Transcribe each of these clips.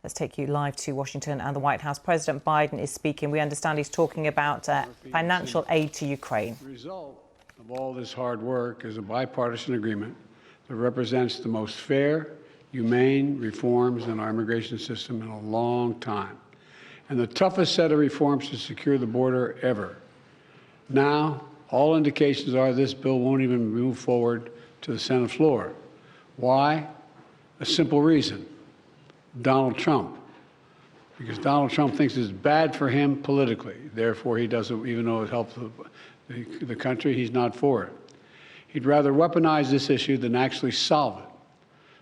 Let's take you live to Washington and the White House. President Biden is speaking. We understand he's talking about financial aid to Ukraine. The result of all this hard work is a bipartisan agreement that represents the most fair, humane reforms in our immigration system in a long time, and the toughest set of reforms to secure the border ever. Now, all indications are this bill won't even move forward to the Senate floor. Why? A simple reason. Donald Trump. Because Donald Trump thinks it's bad for him politically. Therefore, he doesn't, even though it helps the country, he's not for it. He'd rather weaponize this issue than actually solve it.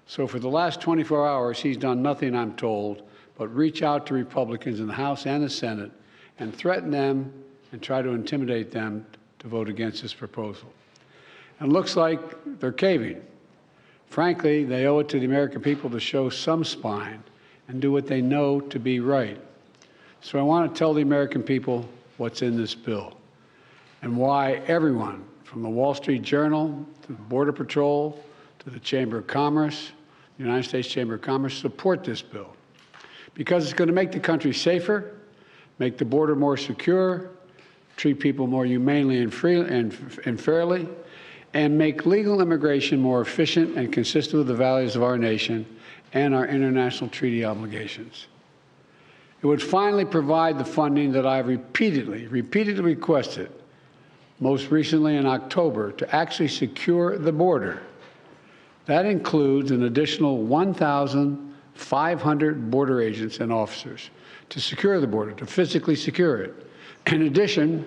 So for the last 24 hours, he's done nothing, I'm told, but reach out to Republicans in the House and the Senate and threaten them and try to intimidate them to vote against this proposal. And it looks like they're caving. Frankly, they owe it to the American people to show some spine and do what they know to be right. So I want to tell the American people what's in this bill and why everyone, from the Wall Street Journal to the Border Patrol to the Chamber of Commerce, the United States Chamber of Commerce, support this bill. Because it's going to make the country safer, make the border more secure, treat people more humanely and fairly, and make legal immigration more efficient and consistent with the values of our nation and our international treaty obligations. It would finally provide the funding that I've repeatedly requested, most recently in October, to actually secure the border. That includes an additional 1,500 border agents and officers to secure the border, to physically secure it. In addition,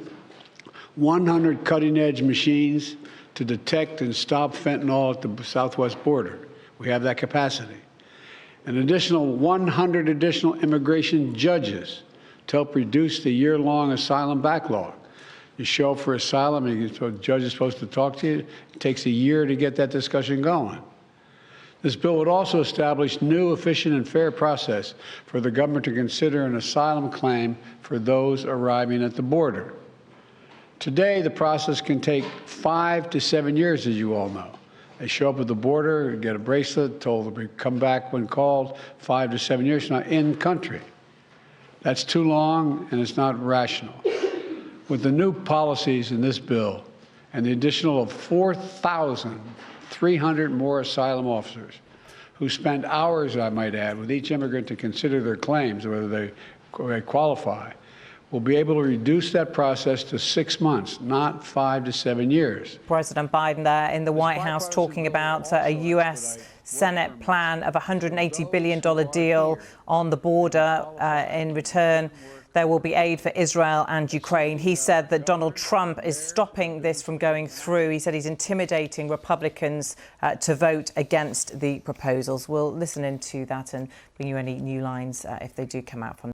100 cutting-edge machines to detect and stop fentanyl at the southwest border. We have that capacity. An additional 100 additional immigration judges to help reduce the year-long asylum backlog. You show up for asylum, and the judge is supposed to talk to you. It takes a year to get that discussion going. This bill would also establish new, efficient, and fair process for the government to consider an asylum claim for those arriving at the border. Today, the process can take 5 to 7 years, as you all know. They show up at the border, get a bracelet, told them to come back when called, 5 to 7 years from now, in country. That's too long, and it's not rational. With the new policies in this bill and the additional of 4,300 more asylum officers who spend hours, I might add, with each immigrant to consider their claims, whether they qualify, we'll be able to reduce that process to 6 months, not 5 to 7 years. President Biden there in the White House talking about a U.S. Senate plan of a $180 billion deal on the border. In return, there will be aid for Israel and Ukraine. He said that Donald Trump is stopping this from going through. He said he's intimidating Republicans to vote against the proposals. We'll listen into that and bring you any new lines if they do come out from